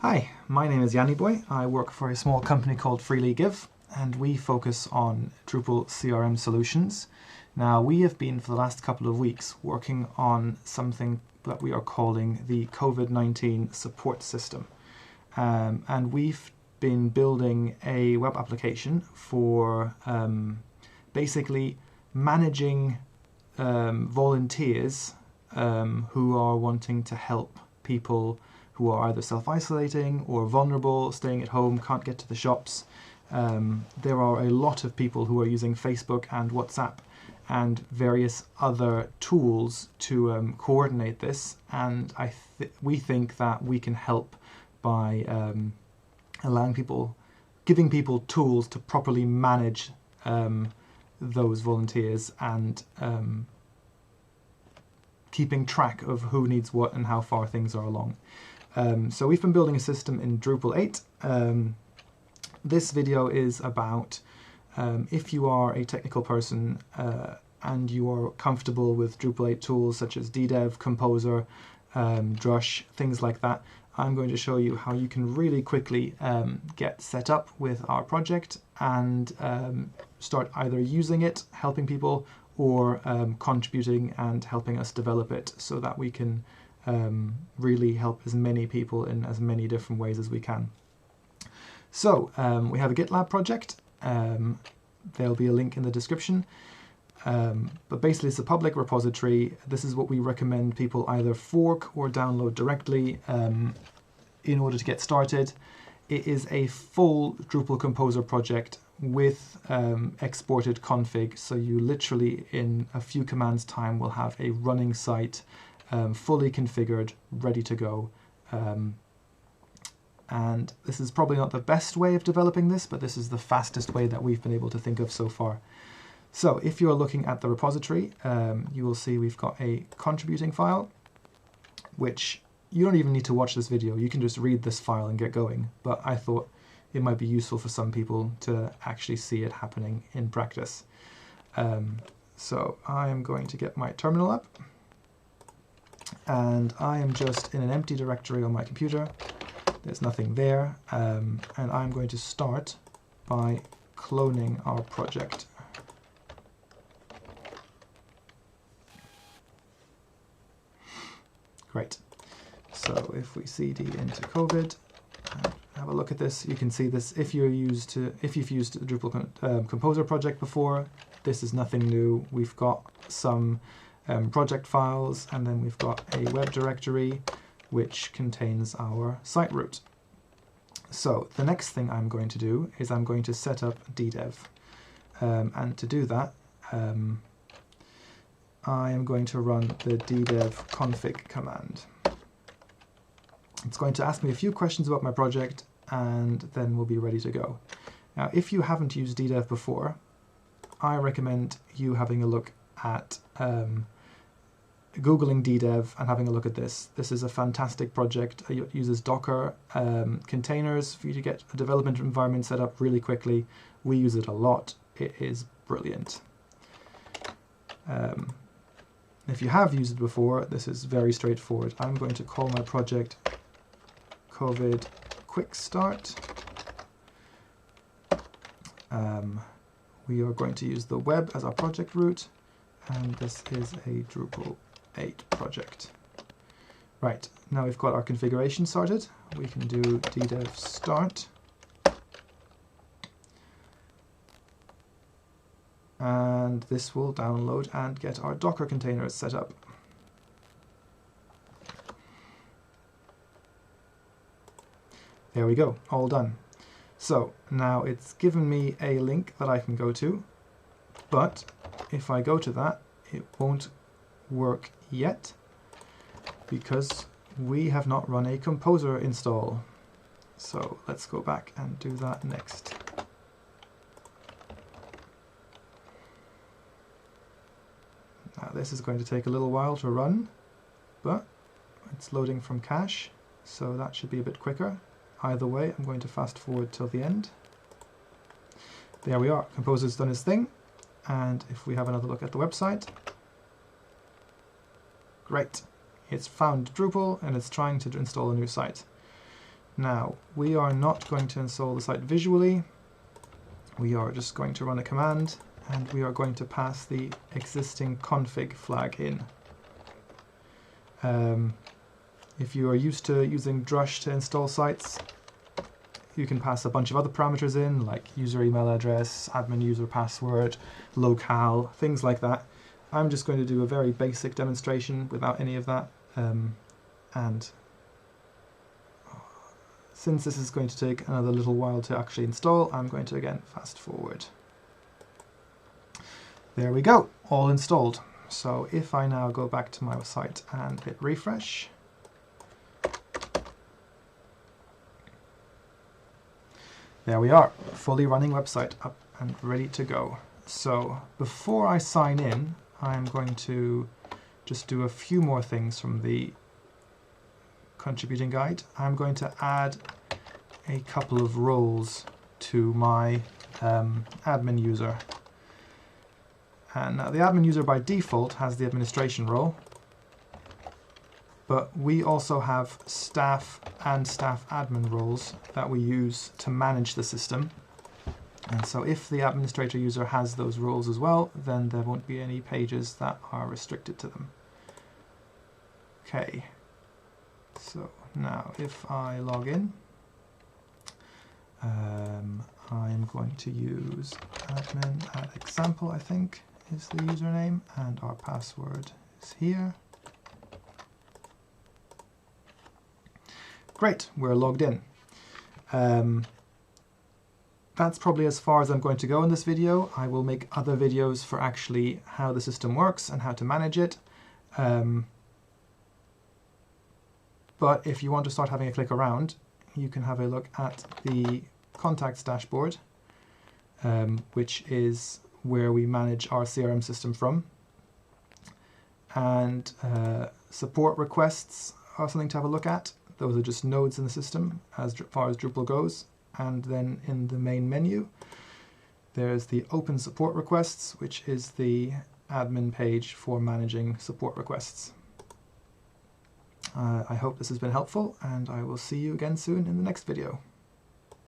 Hi, my name is Yanni Boy. I work for a small company called Freely Give, and we focus on Drupal CRM solutions. Now, we have been for the last couple of weeks working on something that we are calling the COVID-19 support system. And we've been building a web application for basically managing volunteers who are wanting to help people who are either self-isolating or vulnerable, staying at home, can't get to the shops. There are a lot of people who are using Facebook and WhatsApp and various other tools to coordinate this, and we think that we can help by giving people tools to properly manage those volunteers and keeping track of who needs what and how far things are along. So we've been building a system in Drupal 8. This video is about if you are a technical person and you are comfortable with Drupal 8 tools such as Ddev, Composer, Drush, things like that. I'm going to show you how you can really quickly get set up with our project and start either using it, helping people, or contributing and helping us develop it so that we can really help as many people in as many different ways as we can. So we have a GitLab project. There'll be a link in the description. But basically it's a public repository. This is what we recommend people either fork or download directly in order to get started. It is a full Drupal Composer project with exported config, so you literally in a few commands time will have a running site fully configured, ready to go. And this is probably not the best way of developing this, but this is the fastest way that we've been able to think of so far. So if you're looking at the repository, you will see we've got a contributing file, which you don't even need to watch this video. You can just read this file and get going. But I thought it might be useful for some people to actually see it happening in practice. So I am going to get my terminal up. And I am just in an empty directory on my computer. There's nothing there. And I'm going to start by cloning our project. Great. So if we cd into COVID and have a look at this, you can see this. If you've used the Drupal Composer project before, this is nothing new. We've got some project files, and then we've got a web directory which contains our site root. So the next thing I'm going to do is I'm going to set up Ddev. And to do that, I am going to run the Ddev config command. It's going to ask me a few questions about my project, and then we'll be ready to go. Now, if you haven't used Ddev before, I recommend you having a look at Googling Ddev and having a look at this. This is a fantastic project. It uses Docker containers for you to get a development environment set up really quickly. We use it a lot. It is brilliant. If you have used it before, this is very straightforward. I'm going to call my project COVID Quickstart. We are going to use the web as our project root, and this is a Drupal 8 project. Right, now we've got our configuration started. We can do Ddev start. And this will download and get our Docker containers set up. There we go, all done. So now it's given me a link that I can go to, but if I go to that, it won't work yet because we have not run a Composer install. So let's go back and do that next. Now this is going to take a little while to run, but it's loading from cache, so that should be a bit quicker. Either way, I'm going to fast forward till the end. There we are, Composer's done his thing, and if we have another look at the website, great. It's found Drupal and it's trying to install a new site. Now, we are not going to install the site visually. We are just going to run a command, and we are going to pass the existing config flag in. If you are used to using Drush to install sites, you can pass a bunch of other parameters in, like user email address, admin user password, locale, things like that. I'm just going to do a very basic demonstration without any of that. And since this is going to take another little while to actually install, I'm going to again fast forward. There we go, all installed. So if I now go back to my site and hit refresh, there we are, fully running website up and ready to go. So before I sign in, I'm going to just do a few more things from the contributing guide. I'm going to add a couple of roles to my admin user. And the admin user by default has the administration role, but we also have staff and staff admin roles that we use to manage the system. And so if the administrator user has those roles as well, then there won't be any pages that are restricted to them. Okay, so now if I log in, I'm going to use admin@example, I think is the username, and our password is here. Great, we're logged in. That's probably as far as I'm going to go in this video. I will make other videos for actually how the system works and how to manage it. But if you want to start having a click around, you can have a look at the contacts dashboard, which is where we manage our CRM system from. And support requests are something to have a look at. Those are just nodes in the system as far as Drupal goes. And then in the main menu, there's the open support requests, which is the admin page for managing support requests. I hope this has been helpful, and I will see you again soon in the next video.